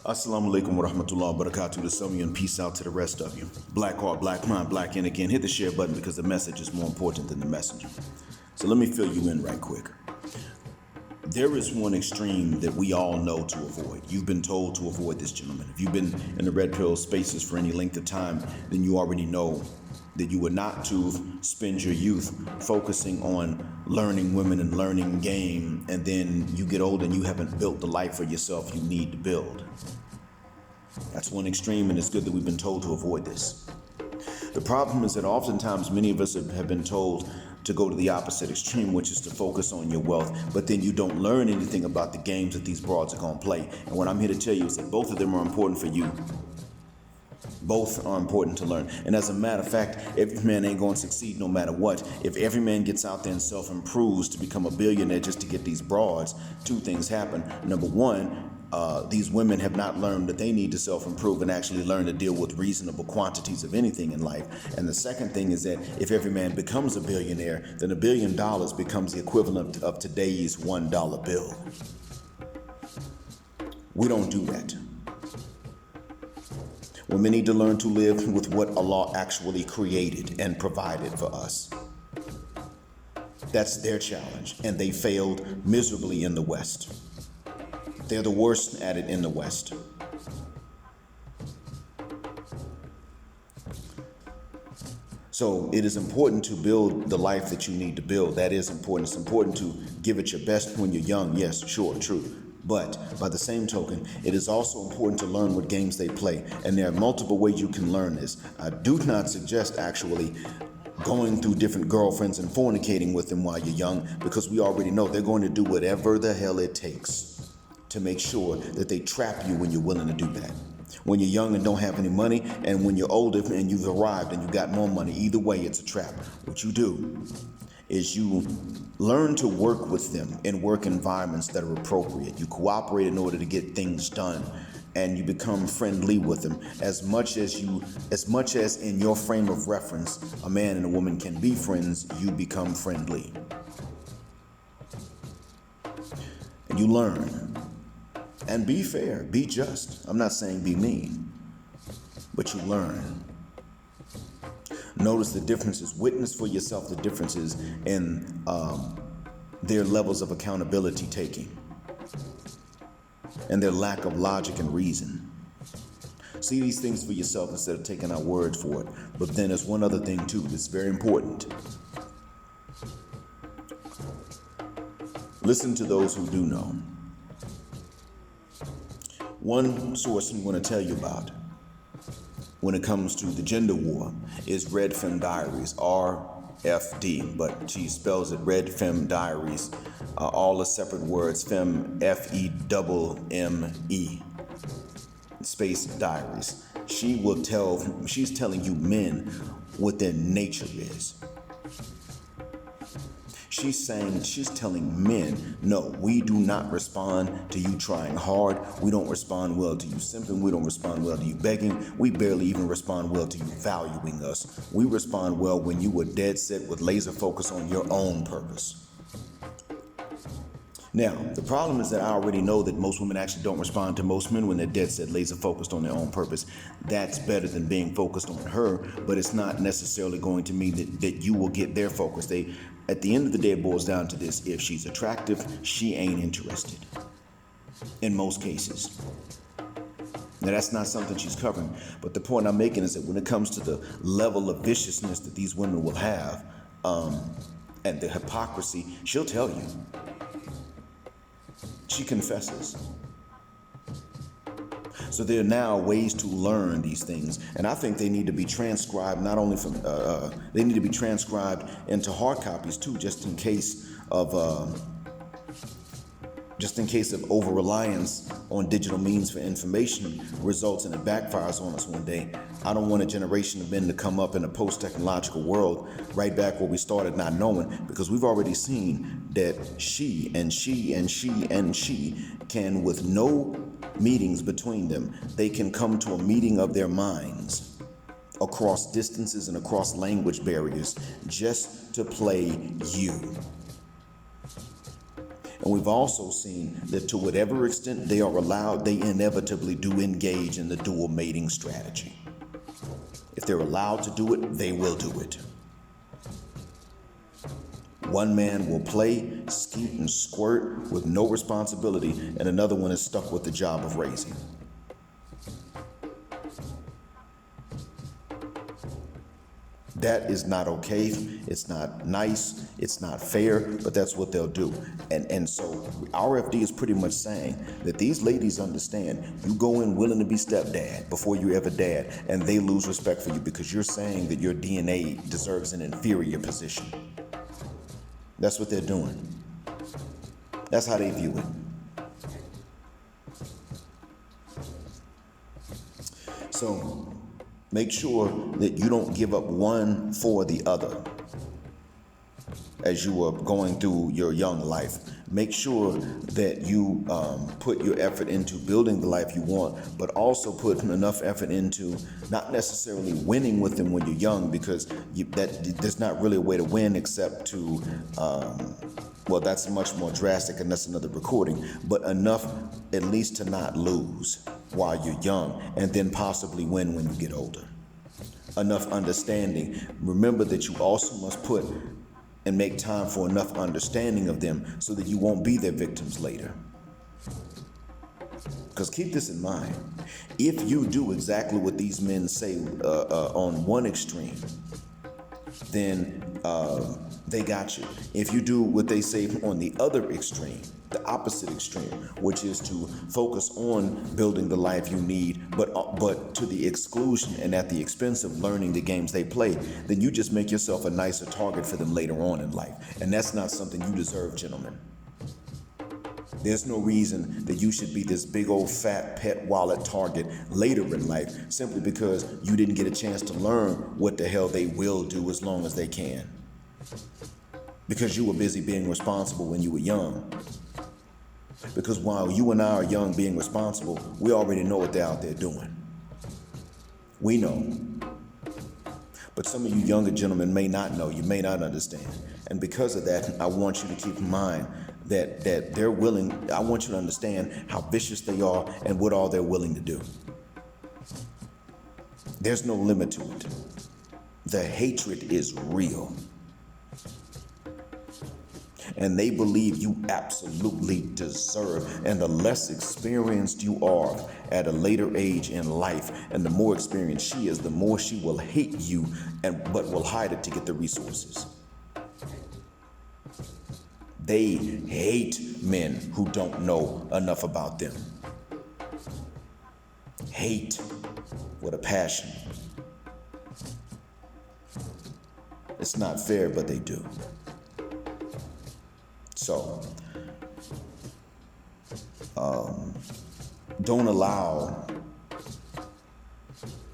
Assalamu alaikum wa rahmatullahi wa barakatuh to some of you, and peace out to the rest of you. Black heart, black mind, black in again. Hit the share button because the message is more important than the messenger. So let me fill you in right quick. There is one extreme that we all know to avoid. You've been told to avoid this, gentlemen. If you've been in the red pill spaces for any length of time, then you already know that you were not to spend your youth focusing on learning women and learning game, and then you get old and you haven't built the life for yourself you need to build. That's one extreme, and it's good that we've been told to avoid this. The problem is that oftentimes many of us have been told to go to the opposite extreme, which is to focus on your wealth, but then you don't learn anything about the games that these broads are going to play. And what I'm here to tell you is that both of them are important for you. Both are important to learn. And as a matter of fact, every man ain't going to succeed no matter what. If every man gets out there and self-improves to become a billionaire just to get these broads, two things happen. Number one, these women have not learned that they need to self-improve and actually learn to deal with reasonable quantities of anything in life. And the second thing is that if every man becomes a billionaire, then $1 billion becomes the equivalent of today's $1 bill. We don't do that. Women need to learn to live with what Allah actually created and provided for us. That's their challenge, and they failed miserably in the West. They're the worst at it in the West. So it is important to build the life that you need to build. That is important. It's important to give it your best when you're young. Yes, sure, true. But by the same token, it is also important to learn what games they play. And there are multiple ways you can learn this. I do not suggest actually going through different girlfriends and fornicating with them while you're young, because we already know they're going to do whatever the hell it takes to make sure that they trap you when you're willing to do that. When you're young and don't have any money, and when you're older and you've arrived and you got more money, either way, it's a trap. What you do is you learn to work with them in work environments that are appropriate. You cooperate in order to get things done, and you become friendly with them. As much as in your frame of reference, a man and a woman can be friends, you become friendly. And you learn. And be fair, be just. I'm not saying be mean, but you learn. Notice the differences. Witness for yourself the differences in their levels of accountability taking and their lack of logic and reason. See these things for yourself instead of taking our word for it. But then there's one other thing too that's very important. Listen to those who do know. One source I'm going to tell you about when it comes to the gender war is Red Femme Diaries, RFD, but she spells it Red Femme Diaries, all the separate words, Femme, F-E-M-M-E, space diaries. She's telling you men what their nature is. She's telling men, no, we do not respond to you trying hard. We don't respond well to you simping. We don't respond well to you begging. We barely even respond well to you valuing us. We respond well when you were dead set with laser focus on your own purpose. Now, the problem is that I already know that most women actually don't respond to most men when they're dead set, laser focused on their own purpose. That's better than being focused on her, but it's not necessarily going to mean that you will get their focus. At the end of the day, it boils down to this. If she's attractive, she ain't interested in most cases. Now, that's not something she's covering, but the point I'm making is that when it comes to the level of viciousness that these women will have and the hypocrisy, she'll tell you. She confesses. So there are now ways to learn these things, and I think they need to be transcribed. Not only from, they need to be transcribed into hard copies too, just in case of over-reliance on digital means for information results and it backfires on us one day. I don't want a generation of men to come up in a post-technological world right back where we started not knowing, because we've already seen that she can, with no meetings between them, they can come to a meeting of their minds across distances and across language barriers just to play you. And we've also seen that to whatever extent they are allowed, they inevitably do engage in the dual mating strategy. If they're allowed to do it, they will do it. One man will play, skeet, and squirt with no responsibility, and another one is stuck with the job of raising. That is not okay. It's not nice. It's not fair, but that's what they'll do. And so RFD is pretty much saying that these ladies understand you go in willing to be stepdad before you ever dad, and they lose respect for you because you're saying that your DNA deserves an inferior position. That's what they're doing. That's how they view it. So make sure that you don't give up one for the other as you are going through your young life. Make sure that you put your effort into building the life you want, but also put enough effort into not necessarily winning with them when you're young, because there's not really a way to win except to, well, that's much more drastic and that's another recording, but enough at least to not lose while you're young, and then possibly win when you get older. Enough understanding. Remember that you also must put and make time for enough understanding of them so that you won't be their victims later. Because keep this in mind. If you do exactly what these men say on one extreme, then they got you. If you do what they say on the other extreme, the opposite extreme, which is to focus on building the life you need, but to the exclusion and at the expense of learning the games they play, then you just make yourself a nicer target for them later on in life. And that's not something you deserve, gentlemen. There's no reason that you should be this big old fat pet wallet target later in life simply because you didn't get a chance to learn what the hell they will do as long as they can. Because you were busy being responsible when you were young. Because while you and I are young being responsible, we already know what they're out there doing. We know. But some of you younger gentlemen may not know, you may not understand. And because of that, I want you to keep in mind that they're willing, I want you to understand how vicious they are and what all they're willing to do. There's no limit to it. The hatred is real. And they believe you absolutely deserve. And the less experienced you are at a later age in life, and the more experienced she is, the more she will hate you, but will hide it to get the resources. They hate men who don't know enough about them. Hate with a passion. It's not fair, but they do. So, don't allow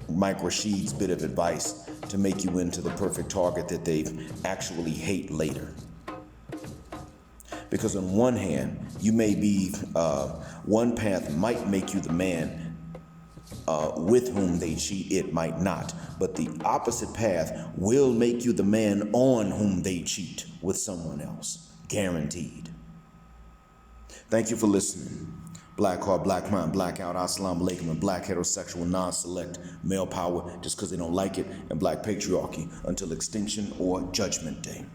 Mike Rashid's bit of advice to make you into the perfect target that they actually hate later. Because on one hand, you may be, one path might make you the man with whom they cheat, it might not. But the opposite path will make you the man on whom they cheat with someone else. Guaranteed. Thank you for listening. Black heart, black mind, blackout, assalamu alaikum, and black heterosexual non-select male power just because they don't like it, and black patriarchy until extinction or judgment day.